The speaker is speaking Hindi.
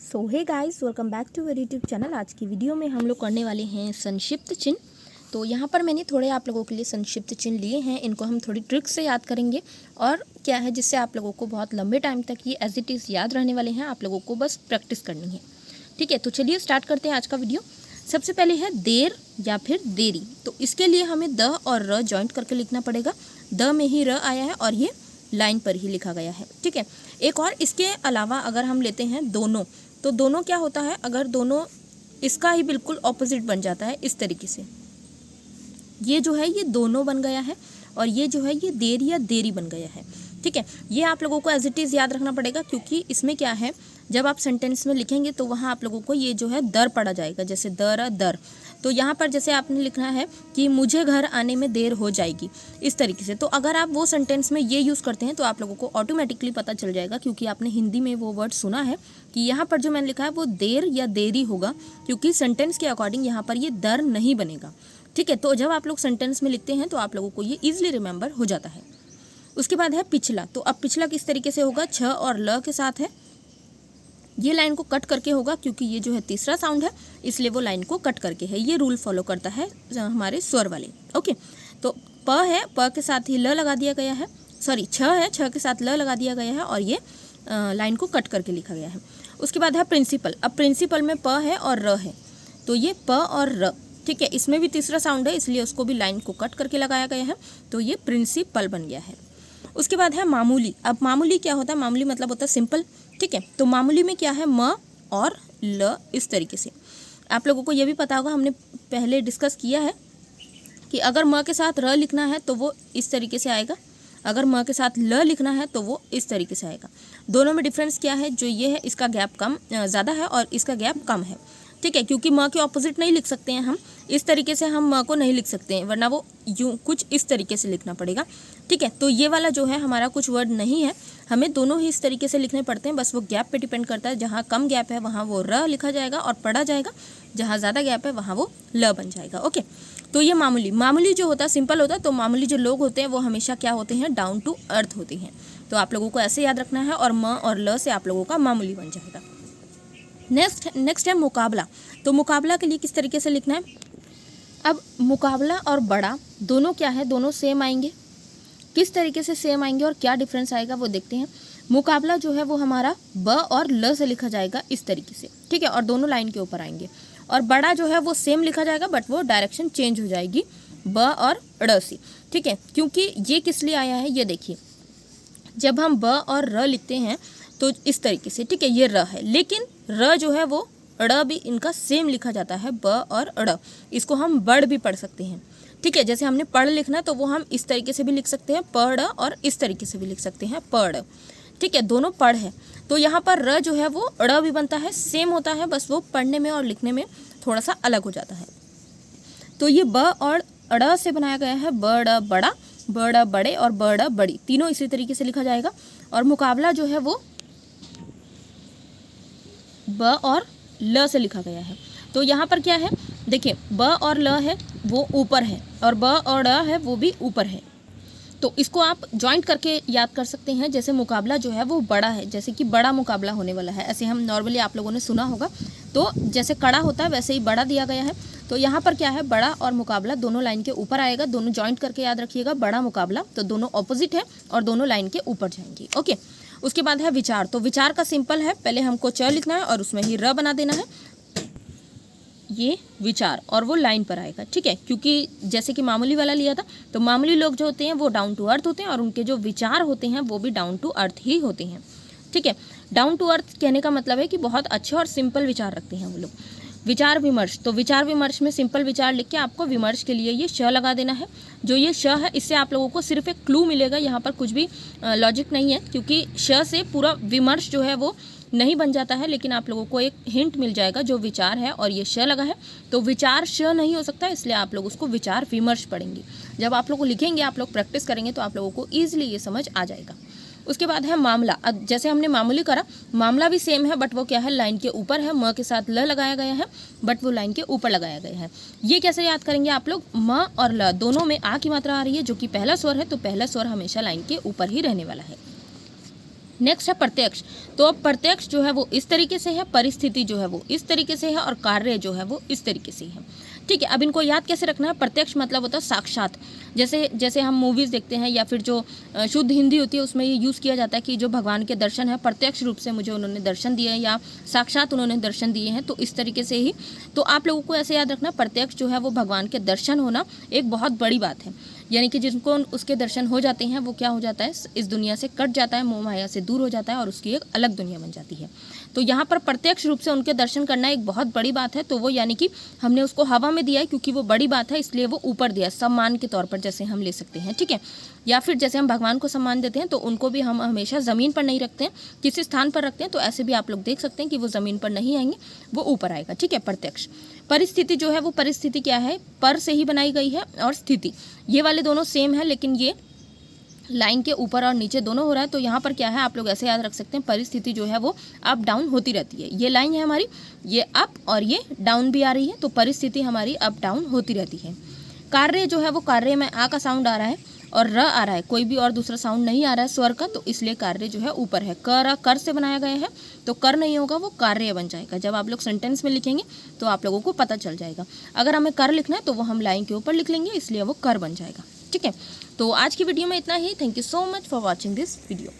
So hey guys, welcome back to our YouTube channel. आज की वीडियो में हम लोग करने वाले हैं संक्षिप्त चिन्ह। तो यहाँ पर मैंने थोड़े आप लोगों के लिए संक्षिप्त चिन्ह लिए हैं। इनको हम थोड़ी ट्रिक से याद करेंगे और क्या है जिससे आप लोगों को बहुत लंबे टाइम तक ये एज इट इज़ याद रहने वाले हैं। आप लोगों को बस प्रैक्टिस करनी है, ठीक है। तो चलिए स्टार्ट करते हैं आज का वीडियो। सबसे पहले है देर या फिर देरी। तो इसके लिए हमें द और र जॉइंट करके लिखना पड़ेगा। द में ही र आया है और ये लाइन पर ही लिखा गया है, ठीक है। एक और इसके अलावा अगर हम लेते हैं दोनों, तो दोनों क्या होता है, अगर दोनों इसका ही बिल्कुल ऑपोजिट बन जाता है इस तरीके से, ये जो है ये दोनों बन गया है और ये जो है ये देर या देरी बन गया है, ठीक है। ये आप लोगों को एज इट इज़ याद रखना पड़ेगा क्योंकि इसमें क्या है, जब आप सेंटेंस में लिखेंगे तो वहाँ आप लोगों को ये जो है दर पड़ा जाएगा, जैसे दर दर। तो यहाँ पर जैसे आपने लिखना है कि मुझे घर आने में देर हो जाएगी, इस तरीके से। तो अगर आप वो सेंटेंस में ये यूज़ करते हैं तो आप लोगों को ऑटोमेटिकली पता चल जाएगा, क्योंकि आपने हिंदी में वो वर्ड सुना है कि यहाँ पर जो मैंने लिखा है वो देर या देरी होगा, क्योंकि सेंटेंस के अकॉर्डिंग यहाँ पर ये दर नहीं बनेगा, ठीक है। तो जब आप लोग सेंटेंस में लिखते हैं तो आप लोगों को ये ईजिली रिमेंबर हो जाता है। उसके बाद है पिछला। तो अब पिछला किस तरीके से होगा, छ और ल के साथ है। ये लाइन को कट करके होगा क्योंकि ये जो है तीसरा साउंड है, इसलिए वो लाइन को कट करके है। ये रूल फॉलो करता है हमारे स्वर वाले, ओके। तो प है, प के साथ ही ल लगा दिया गया है, सॉरी छ है, छ के साथ ल लगा दिया गया है और ये लाइन को कट करके लिखा गया है। उसके बाद है प्रिंसिपल। अब प्रिंसिपल में प है और र है, तो ये प और र, ठीक है। इसमें भी तीसरा साउंड है, इसलिए उसको भी लाइन को कट करके लगाया गया है, तो ये प्रिंसिपल बन गया है। उसके बाद है मामूली। अब मामूली क्या होता है, मामूली मतलब होता है सिंपल, ठीक है। तो मामूली में क्या है, म और ल इस तरीके से। आप लोगों को ये भी पता होगा, हमने पहले डिस्कस किया है कि अगर म के साथ र लिखना है तो वो इस तरीके से आएगा, अगर म के साथ ल लिखना है तो वो इस तरीके से आएगा। दोनों में डिफरेंस क्या है, जो ये है इसका गैप कम ज़्यादा है और इसका गैप कम है, ठीक है। क्योंकि म के ऑपोजिट नहीं लिख सकते हैं हम, इस तरीके से हम म को नहीं लिख सकते हैं, वरना वो यूँ कुछ इस तरीके से लिखना पड़ेगा, ठीक है। तो ये वाला जो है हमारा कुछ वर्ड नहीं है, हमें दोनों ही इस तरीके से लिखने पड़ते हैं, बस वो गैप पे डिपेंड करता है। जहाँ कम गैप है वहाँ वो र लिखा जाएगा और पढ़ा जाएगा, जहाँ ज़्यादा गैप है वहाँ वो ल बन जाएगा, ओके। तो ये मामूली। मामूली जो होता है सिंपल होता है, तो मामूली जो लोग होते हैं वो हमेशा क्या होते हैं, डाउन टू अर्थ होते हैं। तो आप लोगों को ऐसे याद रखना है और म और ल से आप लोगों का मामूली बन जाएगा। नेक्स्ट है मुकाबला। तो मुकाबला के लिए किस तरीके से लिखना है, अब मुकाबला और बड़ा दोनों क्या है, दोनों सेम आएंगे। किस तरीके से सेम आएंगे और क्या डिफरेंस आएगा वो देखते हैं। मुकाबला जो है वो हमारा ब और ल से लिखा जाएगा इस तरीके से, ठीक है, और दोनों लाइन के ऊपर आएंगे। और बड़ा जो है वो सेम लिखा जाएगा, बट वो डायरेक्शन चेंज हो जाएगी, ब और ड़ से, ठीक है। क्योंकि ये किस लिए आया है, ये देखिए, जब हम ब और र लिखते हैं तो इस तरीके से, ठीक है, ये र है, लेकिन र जो है वो ड़ भी इनका सेम लिखा जाता है, ब और ड़। इसको हम बड़ भी पढ़ सकते हैं, ठीक है। जैसे हमने पढ़ लिखना तो वो हम इस तरीके से भी लिख सकते हैं पढ़, और इस तरीके से भी लिख सकते हैं पढ़, ठीक है, दोनों पढ़ है। तो यहाँ पर र जो है वो ड़ भी बनता है, सेम होता है, बस वो पढ़ने में और लिखने में थोड़ा सा अलग हो जाता है। तो ये ब और ड़ से बनाया गया है, बड़ बड़ा, बड़ बड़े और बड़ बड़ी, तीनों इसी तरीके से लिखा जाएगा। और मुकाबला जो है वो ब और ल से लिखा गया है। तो यहाँ पर क्या है, देखिए, ब और ल है वो ऊपर है और ब और ड़ है वो भी ऊपर है। तो इसको आप जॉइंट करके याद कर सकते हैं। जैसे मुकाबला जो है वो बड़ा है, जैसे कि बड़ा मुकाबला होने वाला है, ऐसे हम नॉर्मली आप लोगों ने सुना होगा। तो जैसे कड़ा होता है वैसे ही बड़ा दिया गया है। तो यहाँ पर क्या है, बड़ा और मुकाबला दोनों लाइन के ऊपर आएगा, दोनों जॉइंट करके याद रखिएगा, बड़ा मुकाबला, तो दोनों ऑपोजिट है और दोनों लाइन के ऊपर जाएंगी, ओके। उसके बाद है विचार। तो विचार का सिंपल है, पहले हमको च लिखना है और उसमें ही र बना देना है, ये विचार, और वो लाइन पर आएगा, ठीक है। क्योंकि जैसे कि मामूली वाला लिया था, तो मामूली लोग जो होते हैं वो डाउन टू अर्थ होते हैं और उनके जो विचार होते हैं वो भी डाउन टू अर्थ ही होते हैं, ठीक है। डाउन टू अर्थ कहने का मतलब है कि बहुत अच्छे और सिंपल विचार रखते हैं वो लोग। विचार विमर्श। तो विचार विमर्श में सिंपल विचार लिख के आपको विमर्श के लिए ये श लगा देना है। जो ये श है इससे आप लोगों को सिर्फ एक क्लू मिलेगा, यहाँ पर कुछ भी लॉजिक नहीं है, क्योंकि श से पूरा विमर्श जो है वो नहीं बन जाता है, लेकिन आप लोगों को एक हिंट मिल जाएगा। जो विचार है और ये श लगा है, तो विचार श नहीं हो सकता, इसलिए आप लोग उसको विचार विमर्श पढ़ेंगे। जब आप लोग लिखेंगे, आप लोग प्रैक्टिस करेंगे तो आप लोगों को ईजिली ये समझ आ जाएगा। उसके बाद है मामला। अब जैसे हमने मामूली करा, मामला भी सेम है, बट वो क्या है, लाइन के ऊपर है, म के साथ ल लगाया गया है, बट वो लाइन के ऊपर लगाया गया है। ये कैसे याद करेंगे आप लोग, म और ल दोनों में आ की मात्रा आ रही है, जो कि पहला स्वर है, तो पहला स्वर हमेशा लाइन के ऊपर ही रहने वाला है। नेक्स्ट है प्रत्यक्ष। तो अब प्रत्यक्ष जो है वो इस तरीके से है, परिस्थिति जो है वो इस तरीके से है और कार्य जो है वो इस तरीके से है। ठीक है, अब इनको याद कैसे रखना है? प्रत्यक्ष मतलब होता है साक्षात। जैसे हम मूवीज़ देखते हैं या फिर जो शुद्ध हिंदी होती है उसमें ये यूज़ किया जाता है कि जो भगवान के दर्शन है प्रत्यक्ष रूप से मुझे उन्होंने दर्शन दिए हैं या साक्षात उन्होंने दर्शन दिए हैं, तो इस तरीके से ही। तो आप लोगों को ऐसे याद रखना, प्रत्यक्ष जो है वो भगवान के दर्शन होना एक बहुत बड़ी बात है। यानी कि जिनको उसके दर्शन हो जाते हैं वो क्या हो जाता है, इस दुनिया से कट जाता है, मोह माया से दूर हो जाता है और उसकी एक अलग दुनिया बन जाती है। तो यहाँ पर प्रत्यक्ष रूप से उनके दर्शन करना एक बहुत बड़ी बात है। तो वो यानी कि हमने उसको हवा में दिया है क्योंकि वो बड़ी बात है, इसलिए वो ऊपर दिया, सम्मान के तौर पर जैसे हम ले सकते हैं। ठीक है, या फिर जैसे हम भगवान को सम्मान देते हैं तो उनको भी हम हमेशा ज़मीन पर नहीं रखते हैं, किसी स्थान पर रखते हैं। तो ऐसे भी आप लोग देख सकते हैं कि वो ज़मीन पर नहीं आएंगे, वो ऊपर आएगा। ठीक है, प्रत्यक्ष। परिस्थिति जो है वो परिस्थिति क्या है, पर से ही बनाई गई है और स्थिति, ये वाले दोनों सेम है लेकिन ये लाइन के ऊपर और नीचे दोनों हो रहा है। तो यहाँ पर क्या है, आप लोग ऐसे याद रख सकते हैं, परिस्थिति जो है वो अप डाउन होती रहती है। ये लाइन है हमारी, ये अप और ये डाउन भी आ रही है, तो परिस्थिति हमारी अप डाउन होती रहती है। कार्य जो है वो, कार्य में आ का साउंड आ रहा है और र आ रहा है, कोई भी और दूसरा साउंड नहीं आ रहा है स्वर का, तो इसलिए कार्य जो है ऊपर है। कर से बनाया गया है, तो कर नहीं होगा, वो कार्य बन जाएगा। जब आप लोग सेंटेंस में लिखेंगे तो आप लोगों को पता चल जाएगा। अगर हमें कर लिखना है तो वो हम लाइन के ऊपर लिख लेंगे, इसलिए वो कर बन जाएगा। ठीक है, तो आज की वीडियो में इतना ही। Thank you so much for watching this video.